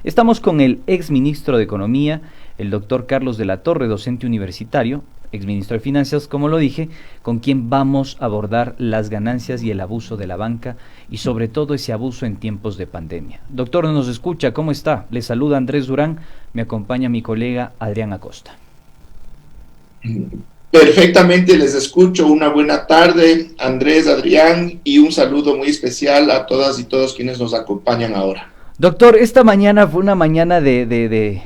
Estamos con el exministro de Economía, el doctor Carlos de la Torre, docente universitario, exministro de Finanzas, como lo dije, con quien vamos a abordar las ganancias y el abuso de la banca y sobre todo ese abuso en tiempos de pandemia. Doctor, nos escucha, ¿cómo está? Le saluda Andrés Durán, me acompaña mi colega Adrián Acosta. Perfectamente, les escucho. Una buena tarde, Andrés, Adrián, y un saludo muy especial a todas y todos quienes nos acompañan ahora. Doctor, esta mañana fue una mañana de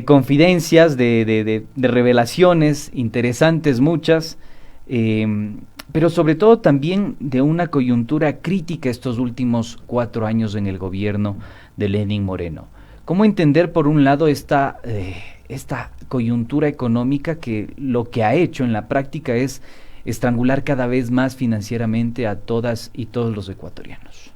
confidencias, de revelaciones interesantes muchas, pero sobre todo también de una coyuntura crítica estos últimos 4 años en el gobierno de Lenín Moreno. ¿Cómo entender por un lado esta coyuntura económica que lo que ha hecho en la práctica es estrangular cada vez más financieramente a todas y todos los ecuatorianos?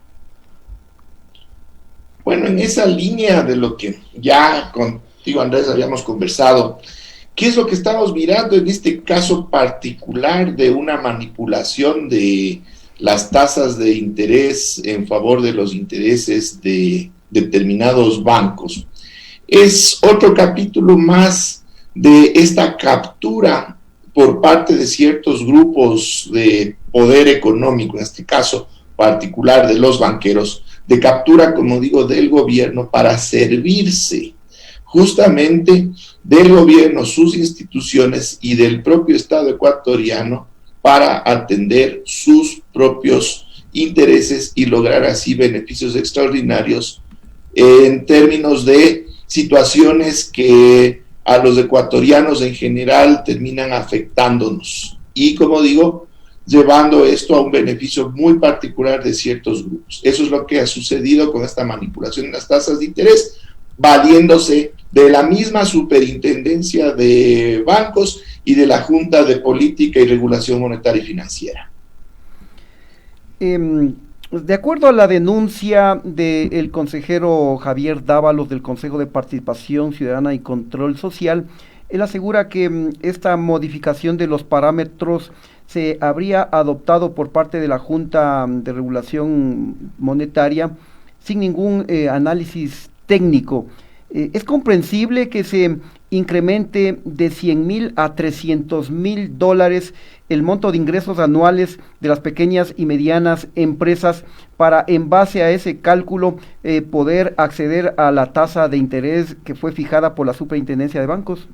Bueno, en esa línea de lo que ya contigo, Andrés, habíamos conversado, ¿qué es lo que estamos mirando en este caso particular de una manipulación de las tasas de interés en favor de los intereses de determinados bancos? Es otro capítulo más de esta captura por parte de ciertos grupos de poder económico, en este caso particular de los banqueros, de captura, como digo, del gobierno para servirse justamente del gobierno, sus instituciones y del propio Estado ecuatoriano para atender sus propios intereses y lograr así beneficios extraordinarios en términos de situaciones que a los ecuatorianos en general terminan afectándonos y, como digo, llevando esto a un beneficio muy particular de ciertos grupos. Eso es lo que ha sucedido con esta manipulación de las tasas de interés, valiéndose de la misma superintendencia de bancos y de la Junta de Política y Regulación Monetaria y Financiera. De acuerdo a la denuncia del consejero Javier Dávalos del Consejo de Participación Ciudadana y Control Social, él asegura que esta modificación de los parámetros se habría adoptado por parte de la Junta de Regulación Monetaria sin ningún análisis técnico. Es comprensible que se incremente de 100,000 a 300,000 dólares el monto de ingresos anuales de las pequeñas y medianas empresas para, en base a ese cálculo, poder acceder a la tasa de interés que fue fijada por la Superintendencia de Bancos.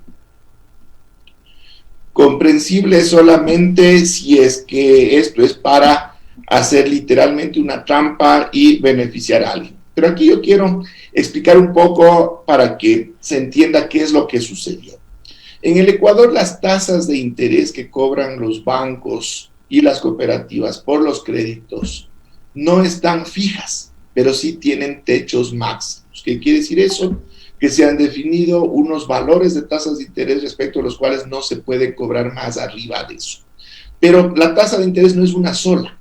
Comprensible solamente si es que esto es para hacer literalmente una trampa y beneficiar a alguien. Pero aquí yo quiero explicar un poco para que se entienda qué es lo que sucedió. En el Ecuador, las tasas de interés que cobran los bancos y las cooperativas por los créditos no están fijas, pero sí tienen techos máximos. ¿Qué quiere decir eso? Que se han definido unos valores de tasas de interés respecto a los cuales no se puede cobrar más arriba de eso. Pero la tasa de interés no es una sola.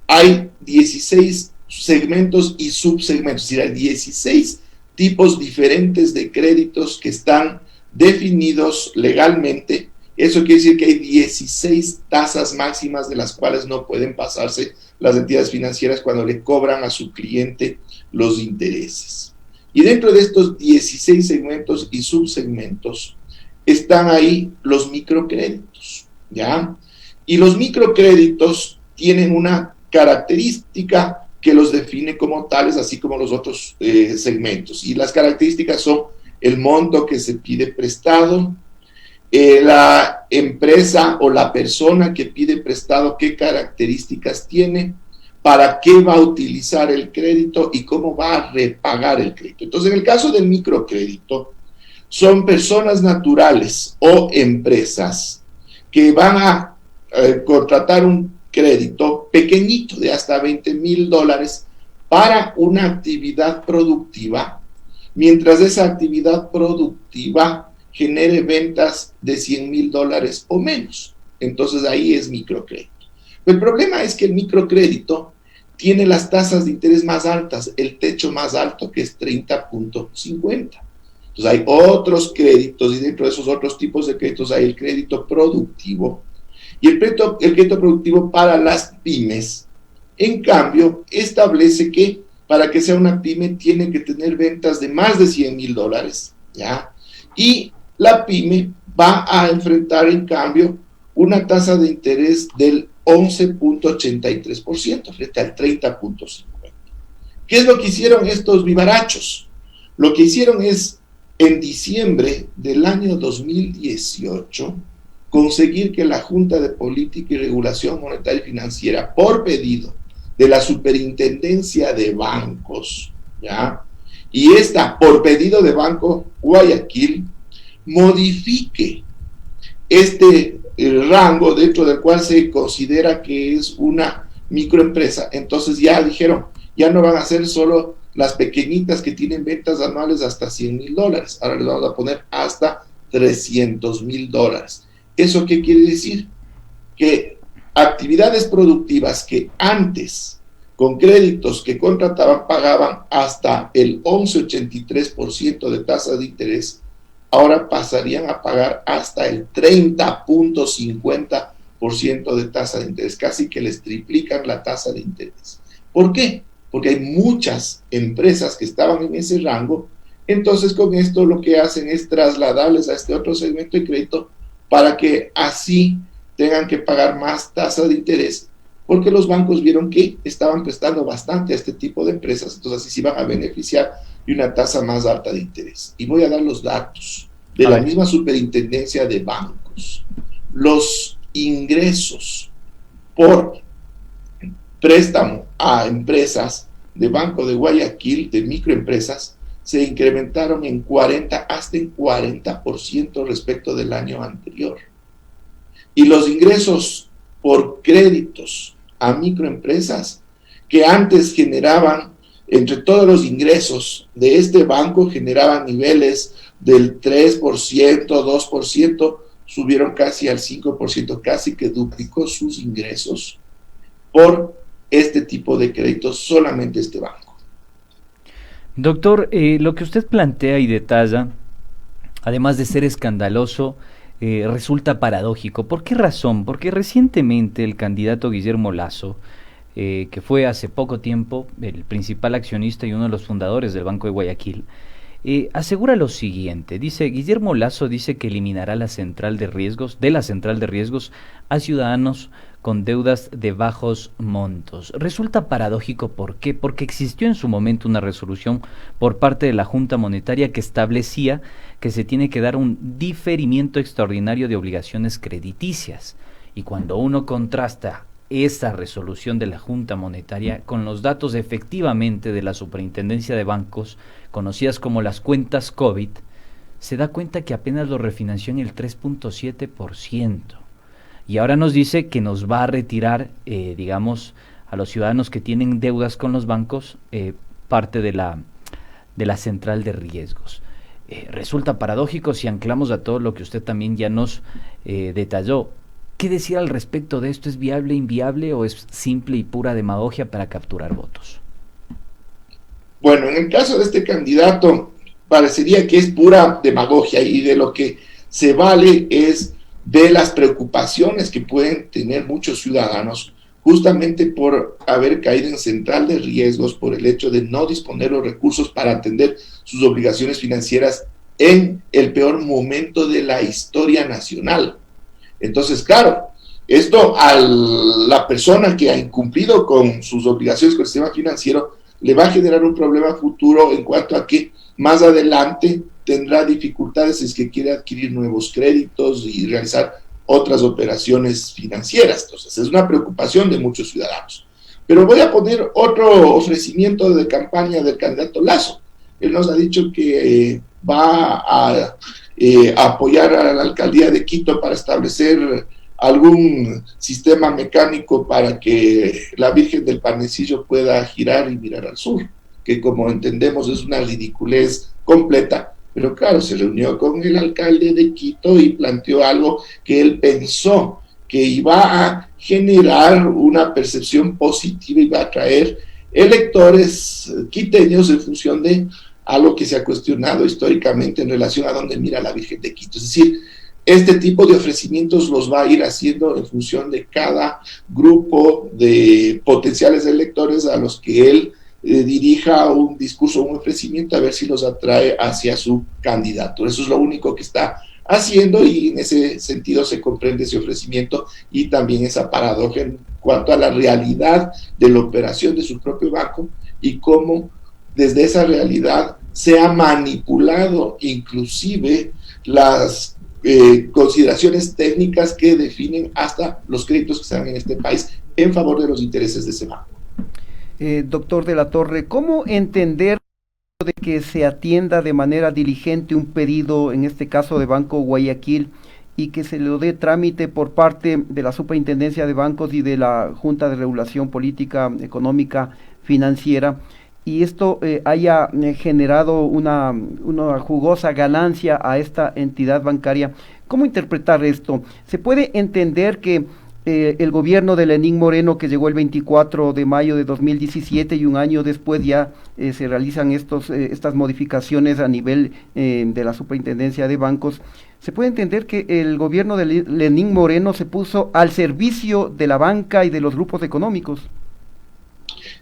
Hay 16 segmentos y subsegmentos, es decir, hay 16 tipos diferentes de créditos que están definidos legalmente. Eso quiere decir que hay 16 tasas máximas de las cuales no pueden pasarse las entidades financieras cuando le cobran a su cliente los intereses. Y dentro de estos 16 segmentos y subsegmentos están ahí los microcréditos, ¿ya? Y los microcréditos tienen una característica que los define como tales, así como los otros segmentos. Y las características son el monto que se pide prestado, la empresa o la persona que pide prestado, qué características tiene, para qué va a utilizar el crédito y cómo va a repagar el crédito. Entonces, en el caso del microcrédito, son personas naturales o empresas que van a contratar un crédito pequeñito de hasta 20,000 dólares para una actividad productiva, mientras esa actividad productiva genere ventas de 100,000 dólares o menos. Entonces ahí es microcrédito. El problema es que el microcrédito tiene las tasas de interés más altas, el techo más alto, que es 30.50. Entonces hay otros créditos y dentro de esos otros tipos de créditos hay el crédito productivo. Y el crédito productivo para las pymes, en cambio, establece que para que sea una pyme tiene que tener ventas de más de $100,000, ¿ya? Y la pyme va a enfrentar en cambio una tasa de interés del 11.83% frente al 30.50%. ¿Qué es lo que hicieron estos vivarachos? Lo que hicieron es, en diciembre del año 2018, conseguir que la Junta de Política y Regulación Monetaria y Financiera, por pedido de la Superintendencia de Bancos, ¿ya? Y esta, por pedido de Banco Guayaquil, modifique este rango dentro del cual se considera que es una microempresa. Entonces ya dijeron, ya no van a ser solo las pequeñitas que tienen ventas anuales hasta $100,000, ahora les vamos a poner hasta $300,000. ¿Eso qué quiere decir? Que actividades productivas que antes, con créditos que contrataban, pagaban hasta el 11.83% de tasa de interés, ahora pasarían a pagar hasta el 30.50% de tasa de interés, casi que les triplican la tasa de interés. ¿Por qué? Porque hay muchas empresas que estaban en ese rango, entonces con esto lo que hacen es trasladarles a este otro segmento de crédito para que así tengan que pagar más tasa de interés, porque los bancos vieron que estaban prestando bastante a este tipo de empresas, entonces así se iban a beneficiar de una tasa más alta de interés. Y voy a dar los datos de la misma Superintendencia de Bancos. Los ingresos por préstamo a empresas de Banco de Guayaquil, de microempresas, se incrementaron hasta en 40% respecto del año anterior. Y los ingresos por créditos a microempresas, que antes generaban, entre todos los ingresos de este banco, generaban niveles del 3%, 2%, subieron casi al 5%, casi que duplicó sus ingresos por este tipo de créditos, solamente este banco. Doctor, lo que usted plantea y detalla, además de ser escandaloso, resulta paradójico. ¿Por qué razón? Porque recientemente el candidato Guillermo Lasso, que fue hace poco tiempo el principal accionista y uno de los fundadores del Banco de Guayaquil, asegura lo siguiente. Guillermo Lasso dice que eliminará la central de riesgos a ciudadanos con deudas de bajos montos. Resulta paradójico, ¿por qué? Porque existió en su momento una resolución por parte de la Junta Monetaria que establecía que se tiene que dar un diferimiento extraordinario de obligaciones crediticias. Y cuando uno contrasta esa resolución de la Junta Monetaria con los datos efectivamente de la Superintendencia de Bancos, conocidas como las cuentas COVID, se da cuenta que apenas lo refinanció en el 3.7%. Y ahora nos dice que nos va a retirar, a los ciudadanos que tienen deudas con los bancos, parte de la central de riesgos. Resulta paradójico si anclamos a todo lo que usted también ya nos detalló. ¿Qué decir al respecto de esto? ¿Es viable, inviable o es simple y pura demagogia para capturar votos? Bueno, en el caso de este candidato, parecería que es pura demagogia, y de lo que se vale es de las preocupaciones que pueden tener muchos ciudadanos justamente por haber caído en central de riesgos, por el hecho de no disponer los recursos para atender sus obligaciones financieras en el peor momento de la historia nacional. Entonces, claro, esto a la persona que ha incumplido con sus obligaciones con el sistema financiero le va a generar un problema futuro en cuanto a que más adelante tendrá dificultades si es que quiere adquirir nuevos créditos y realizar otras operaciones financieras. Entonces, es una preocupación de muchos ciudadanos. Pero voy a poner otro ofrecimiento de campaña del candidato Lasso. Él nos ha dicho que va a apoyar a la alcaldía de Quito para establecer algún sistema mecánico para que la Virgen del Panecillo pueda girar y mirar al sur, que como entendemos es una ridiculez completa. Pero claro, se reunió con el alcalde de Quito y planteó algo que él pensó que iba a generar una percepción positiva y va a atraer electores quiteños en función de algo que se ha cuestionado históricamente en relación a dónde mira la Virgen de Quito. Es decir, este tipo de ofrecimientos los va a ir haciendo en función de cada grupo de potenciales electores a los que él dirija un discurso, un ofrecimiento, a ver si los atrae hacia su candidato. Eso es lo único que está haciendo, y en ese sentido se comprende ese ofrecimiento y también esa paradoja en cuanto a la realidad de la operación de su propio banco y cómo desde esa realidad se ha manipulado inclusive las consideraciones técnicas que definen hasta los créditos que se dan en este país en favor de los intereses de ese banco. Doctor de la Torre, ¿cómo entender de que se atienda de manera diligente un pedido, en este caso de Banco Guayaquil, y que se le dé trámite por parte de la Superintendencia de Bancos y de la Junta de Regulación Política, Económica, Financiera, y esto haya generado una jugosa ganancia a esta entidad bancaria? ¿Cómo interpretar esto? ¿Se puede entender que el gobierno de Lenín Moreno, que llegó el 24 de mayo de 2017 y un año después ya se realizan estas modificaciones a nivel de la Superintendencia de Bancos, se puede entender que el gobierno de Lenín Moreno se puso al servicio de la banca y de los grupos económicos?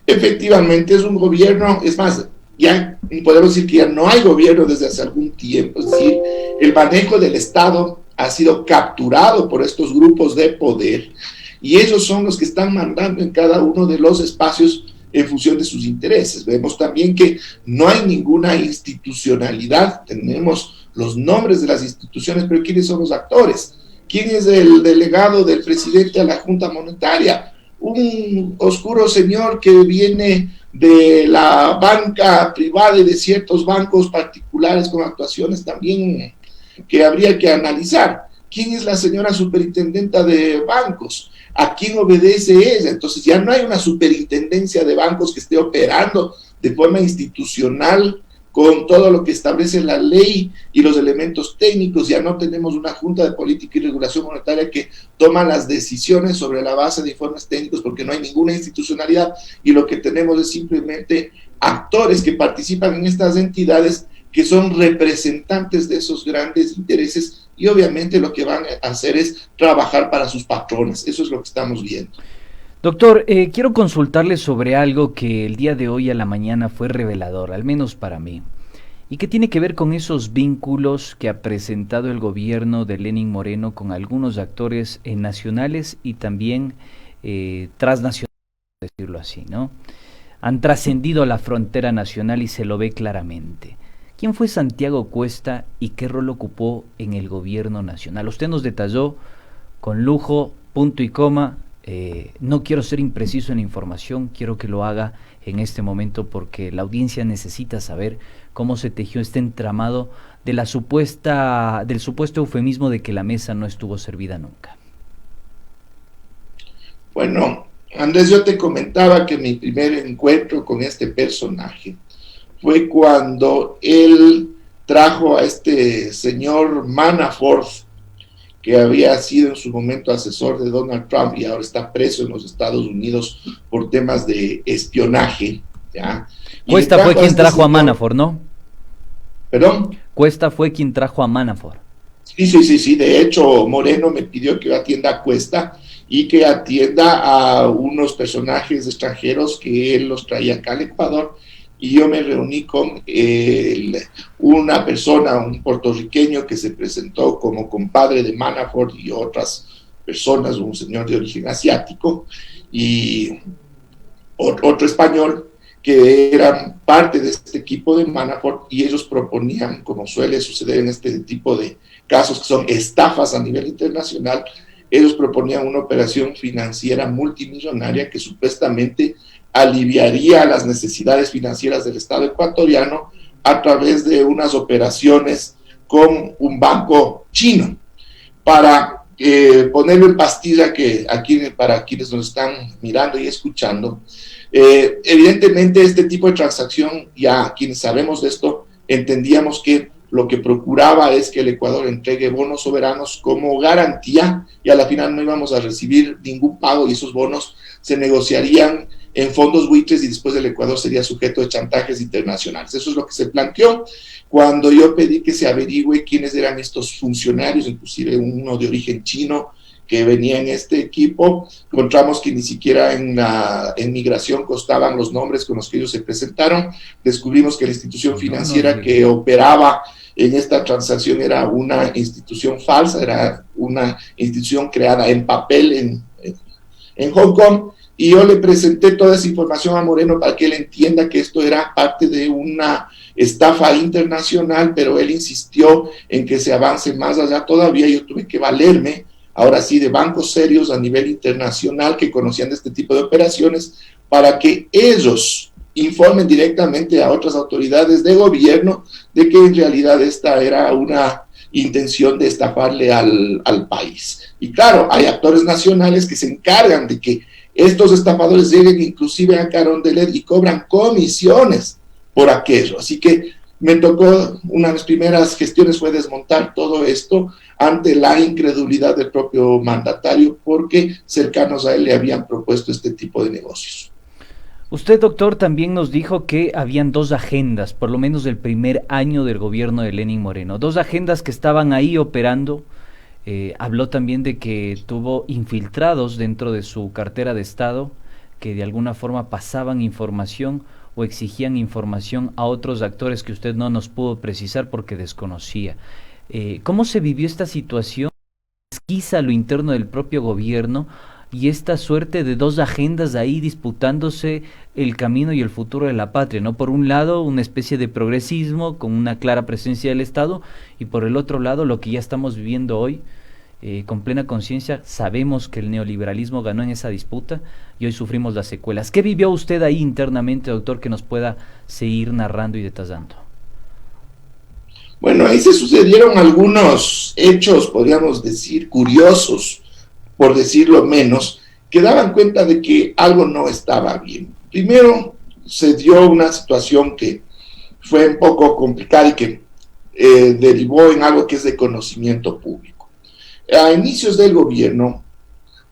Efectivamente, es un gobierno, es más, ya podemos decir que ya no hay gobierno desde hace algún tiempo, es decir, el manejo del Estado ha sido capturado por estos grupos de poder, y ellos son los que están mandando en cada uno de los espacios en función de sus intereses. Vemos también que no hay ninguna institucionalidad, tenemos los nombres de las instituciones, pero ¿quiénes son los actores? ¿Quién es el delegado del presidente a la Junta Monetaria? Un oscuro señor que viene de la banca privada y de ciertos bancos particulares con actuaciones también que habría que analizar. ¿Quién es la señora superintendenta de bancos? ¿A quién obedece ella? Entonces ya no hay una superintendencia de bancos que esté operando de forma institucional con todo lo que establece la ley y los elementos técnicos. Ya no tenemos una Junta de Política y Regulación Monetaria que toma las decisiones sobre la base de informes técnicos, porque no hay ninguna institucionalidad, y lo que tenemos es simplemente actores que participan en estas entidades que son representantes de esos grandes intereses, y obviamente lo que van a hacer es trabajar para sus patrones. Eso es lo que estamos viendo. Doctor, quiero consultarle sobre algo que el día de hoy a la mañana fue revelador, al menos para mí, y que tiene que ver con esos vínculos que ha presentado el gobierno de Lenín Moreno con algunos actores nacionales y también transnacionales, por decirlo así, ¿no? Han trascendido la frontera nacional y se lo ve claramente. ¿Quién fue Santiago Cuesta y qué rol ocupó en el gobierno nacional? Usted nos detalló con lujo, punto y coma. No quiero ser impreciso en la información, quiero que lo haga en este momento porque la audiencia necesita saber cómo se tejió este entramado de del supuesto eufemismo de que la mesa no estuvo servida nunca. Bueno, Andrés, yo te comentaba que mi primer encuentro con este personaje fue cuando él trajo a este señor Manafort, que había sido en su momento asesor de Donald Trump y ahora está preso en los Estados Unidos por temas de espionaje, ¿ya? Cuesta fue quien trajo a Manafort, ¿no? ¿Perdón? Cuesta fue quien trajo a Manafort. Sí. De hecho, Moreno me pidió que atienda a Cuesta y que atienda a unos personajes extranjeros que él los traía acá al Ecuador. Y yo me reuní con una persona, un puertorriqueño que se presentó como compadre de Manafort y otras personas, un señor de origen asiático, y otro español que eran parte de este equipo de Manafort, y ellos proponían, como suele suceder en este tipo de casos que son estafas a nivel internacional, ellos proponían una operación financiera multimillonaria que supuestamente aliviaría las necesidades financieras del Estado ecuatoriano a través de unas operaciones con un banco chino. Para ponerlo en pastilla, que aquí, para quienes nos están mirando y escuchando, evidentemente este tipo de transacción, ya quienes sabemos de esto, entendíamos que lo que procuraba es que el Ecuador entregue bonos soberanos como garantía, y a la final no íbamos a recibir ningún pago, y esos bonos se negociarían en fondos buitres y después el Ecuador sería sujeto de chantajes internacionales. Eso es lo que se planteó. Cuando yo pedí que se averigüe quiénes eran estos funcionarios, inclusive uno de origen chino, que venía en este equipo, encontramos que ni siquiera en migración constaban los nombres con los que ellos se presentaron, descubrimos que la institución financiera que operaba en esta transacción era una institución falsa, era una institución creada en papel en Hong Kong, y yo le presenté toda esa información a Moreno para que él entienda que esto era parte de una estafa internacional, pero él insistió en que se avance más allá todavía. Yo tuve que valerme, ahora sí, de bancos serios a nivel internacional que conocían de este tipo de operaciones, para que ellos informen directamente a otras autoridades de gobierno de que en realidad esta era una intención de estafarle al país. Y claro, hay actores nacionales que se encargan de que estos estafadores lleguen inclusive a Carondelet y cobran comisiones por aquello. Así que me tocó, una de las primeras gestiones fue desmontar todo esto ante la incredulidad del propio mandatario, porque cercanos a él le habían propuesto este tipo de negocios. Usted, doctor, también nos dijo que habían dos agendas, por lo menos del primer año del gobierno de Lenín Moreno, dos agendas que estaban ahí operando. Habló también de que tuvo infiltrados dentro de su cartera de Estado que de alguna forma pasaban información o exigían información a otros actores que usted no nos pudo precisar porque desconocía. ¿Cómo se vivió esta situación? Esquiza lo interno del propio gobierno y esta suerte de dos agendas ahí disputándose el camino y el futuro de la patria, ¿no? Por un lado, una especie de progresismo con una clara presencia del Estado, y por el otro lado, lo que ya estamos viviendo hoy, con plena conciencia, sabemos que el neoliberalismo ganó en esa disputa y hoy sufrimos las secuelas. ¿Qué vivió usted ahí internamente, doctor, que nos pueda seguir narrando y detallando? Bueno, ahí se sucedieron algunos hechos, podríamos decir, curiosos, por decirlo menos, que daban cuenta de que algo no estaba bien. Primero, se dio una situación que fue un poco complicada y que derivó en algo que es de conocimiento público. A inicios del gobierno,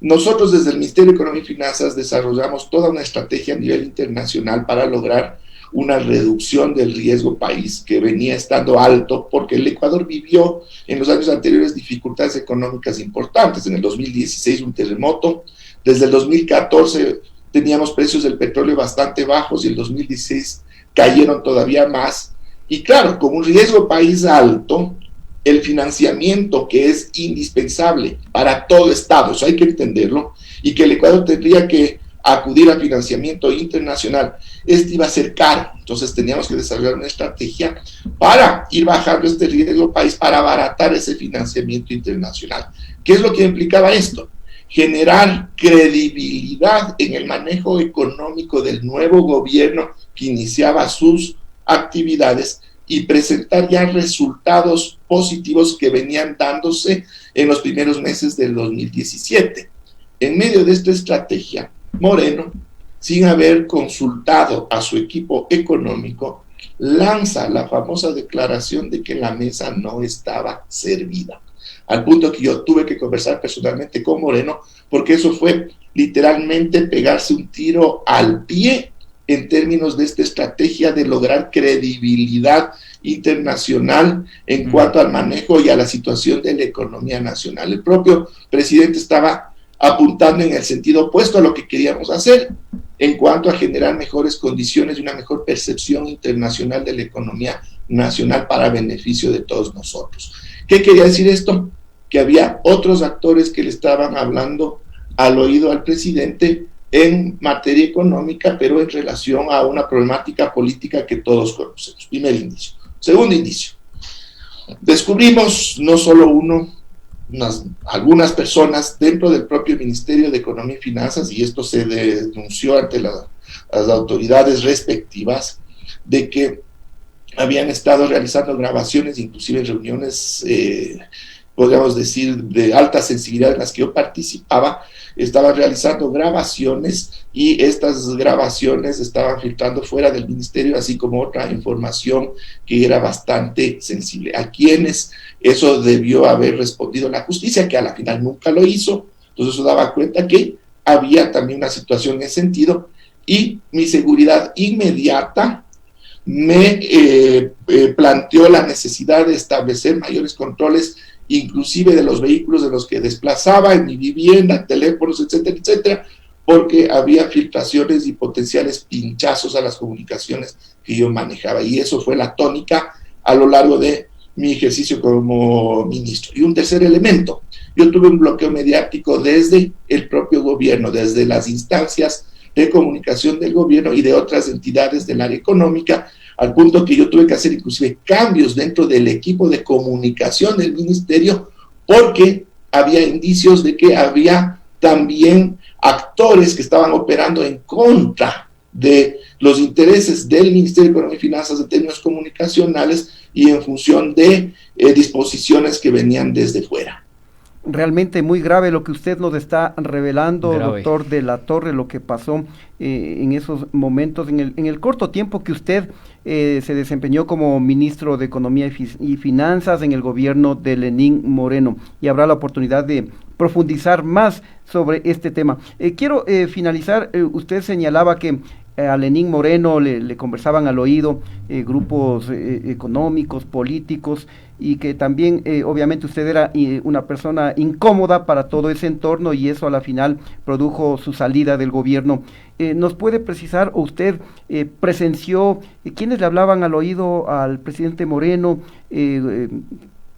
nosotros desde el Ministerio de Economía y Finanzas desarrollamos toda una estrategia a nivel internacional para lograr una reducción del riesgo país que venía estando alto, porque el Ecuador vivió en los años anteriores dificultades económicas importantes. En el 2016 un terremoto, desde el 2014 teníamos precios del petróleo bastante bajos y el 2016 cayeron todavía más. Y claro, con un riesgo país alto, el financiamiento que es indispensable para todo Estado, eso hay que entenderlo, y que el Ecuador tendría que acudir a financiamiento internacional, este iba a ser caro. Entonces teníamos que desarrollar una estrategia para ir bajando este riesgo país, para abaratar ese financiamiento internacional. ¿Qué es lo que implicaba esto? Generar credibilidad en el manejo económico del nuevo gobierno que iniciaba sus actividades y presentar ya resultados positivos que venían dándose en los primeros meses del 2017. En medio de esta estrategia, Moreno, sin haber consultado a su equipo económico, lanza la famosa declaración de que la mesa no estaba servida, al punto que yo tuve que conversar personalmente con Moreno, porque eso fue literalmente pegarse un tiro al pie en términos de esta estrategia de lograr credibilidad internacional en cuanto al manejo y a la situación de la economía nacional. El propio presidente estaba apuntando en el sentido opuesto a lo que queríamos hacer en cuanto a generar mejores condiciones y una mejor percepción internacional de la economía nacional para beneficio de todos nosotros. ¿Qué quería decir esto? Que había otros actores que le estaban hablando al oído al presidente en materia económica, pero en relación a una problemática política que todos conocemos. Primer indicio. Segundo indicio. Descubrimos no solo algunas personas dentro del propio Ministerio de Economía y Finanzas, y esto se denunció ante las autoridades respectivas, de que habían estado realizando grabaciones, inclusive reuniones, podríamos decir, de alta sensibilidad en las que yo participaba, estaban realizando grabaciones y estas grabaciones estaban filtrando fuera del ministerio, así como otra información que era bastante sensible. A quienes eso debió haber respondido la justicia, que a la final nunca lo hizo. Entonces eso daba cuenta que había también una situación en ese sentido, y mi seguridad inmediata me planteó la necesidad de establecer mayores controles inclusive de los vehículos de los que desplazaba, en mi vivienda, teléfonos, etcétera, etcétera, porque había filtraciones y potenciales pinchazos a las comunicaciones que yo manejaba. Y eso fue la tónica a lo largo de mi ejercicio como ministro. Y un tercer elemento, yo tuve un bloqueo mediático desde el propio gobierno, desde las instancias de comunicación del gobierno y de otras entidades del área económica, al punto que yo tuve que hacer inclusive cambios dentro del equipo de comunicación del ministerio, porque había indicios de que había también actores que estaban operando en contra de los intereses del Ministerio de Economía y Finanzas en términos comunicacionales y en función de disposiciones que venían desde fuera. Realmente muy grave lo que usted nos está revelando, Grave. doctor de la Torre, lo que pasó en esos momentos, en el corto tiempo que usted se desempeñó como ministro de Economía y Finanzas en el gobierno de Lenín Moreno, y habrá la oportunidad de profundizar más sobre este tema. Quiero finalizar, usted señalaba que a Lenín Moreno le conversaban al oído grupos económicos, políticos, y que también obviamente usted era una persona incómoda para todo ese entorno, y eso a la final produjo su salida del gobierno. ¿Nos puede precisar, o usted presenció quiénes le hablaban al oído al presidente Moreno,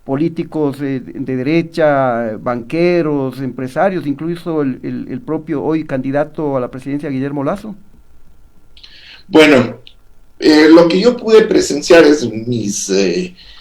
políticos de derecha, banqueros, empresarios, incluso el propio hoy candidato a la presidencia, Guillermo Lasso? Bueno, lo que yo pude presenciar es mis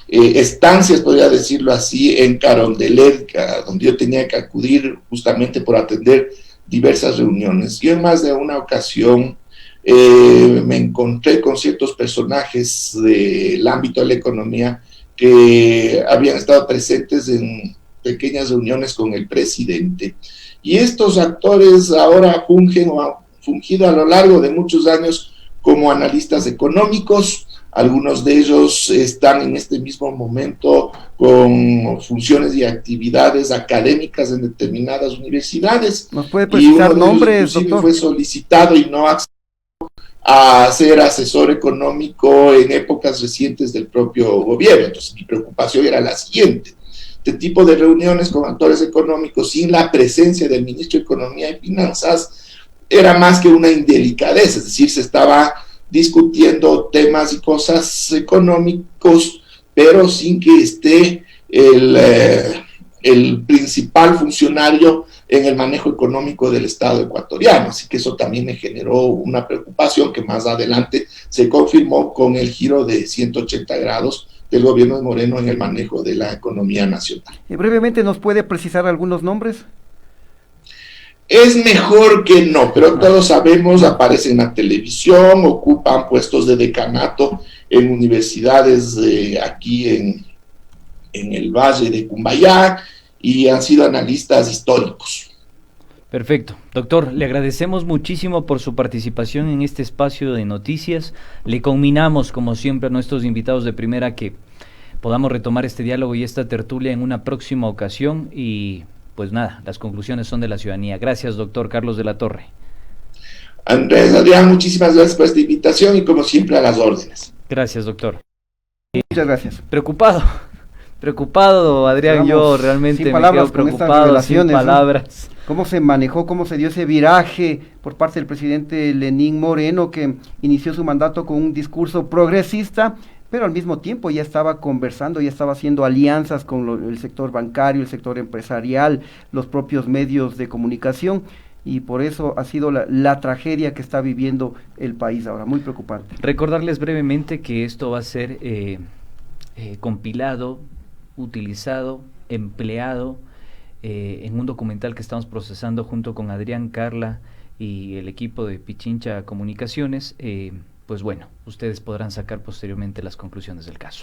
estancias, podría decirlo así, en Carondelet, donde yo tenía que acudir justamente por atender diversas reuniones. Yo en más de una ocasión me encontré con ciertos personajes del ámbito de la economía que habían estado presentes en pequeñas reuniones con el presidente. Y estos actores ahora fungen o han fungido a lo largo de muchos años como analistas económicos. Algunos de ellos están en este mismo momento con funciones y actividades académicas en determinadas universidades. ¿Nos puede precisar nombres, doctor? Fue solicitado y no accedió a ser asesor económico en épocas recientes del propio gobierno. Entonces mi preocupación era la siguiente: este tipo de reuniones con actores económicos sin la presencia del ministro de Economía y Finanzas era más que una indelicadeza, es decir, se estaba discutiendo temas y cosas económicos, pero sin que esté el principal funcionario en el manejo económico del Estado ecuatoriano. Así que eso también me generó una preocupación que más adelante se confirmó con el giro de 180 grados del gobierno de Moreno en el manejo de la economía nacional. Brevemente, ¿nos puede precisar algunos nombres? Es mejor que no, pero todos sabemos, aparecen en la televisión, ocupan puestos de decanato en universidades aquí en el Valle de Cumbayá y han sido analistas históricos. Perfecto. Doctor, le agradecemos muchísimo por su participación en este espacio de noticias. Le conminamos, como siempre, a nuestros invitados de primera que podamos retomar este diálogo y esta tertulia en una próxima ocasión y... pues nada, las conclusiones son de la ciudadanía. Gracias, doctor Carlos de la Torre. Andrés, Adrián, muchísimas gracias por esta invitación y como siempre a las órdenes. Gracias, doctor. Muchas gracias. Preocupado, Adrián, yo realmente me quedo preocupado, sin palabras. ¿No? ¿Cómo se manejó, cómo se dio ese viraje por parte del presidente Lenín Moreno, que inició su mandato con un discurso progresista, pero al mismo tiempo ya estaba conversando, ya estaba haciendo alianzas con el sector bancario, el sector empresarial, los propios medios de comunicación, y por eso ha sido la tragedia que está viviendo el país ahora, muy preocupante. Recordarles brevemente que esto va a ser compilado, utilizado, empleado en un documental que estamos procesando junto con Adrián, Carla y el equipo de Pichincha Comunicaciones. Pues bueno, ustedes podrán sacar posteriormente las conclusiones del caso.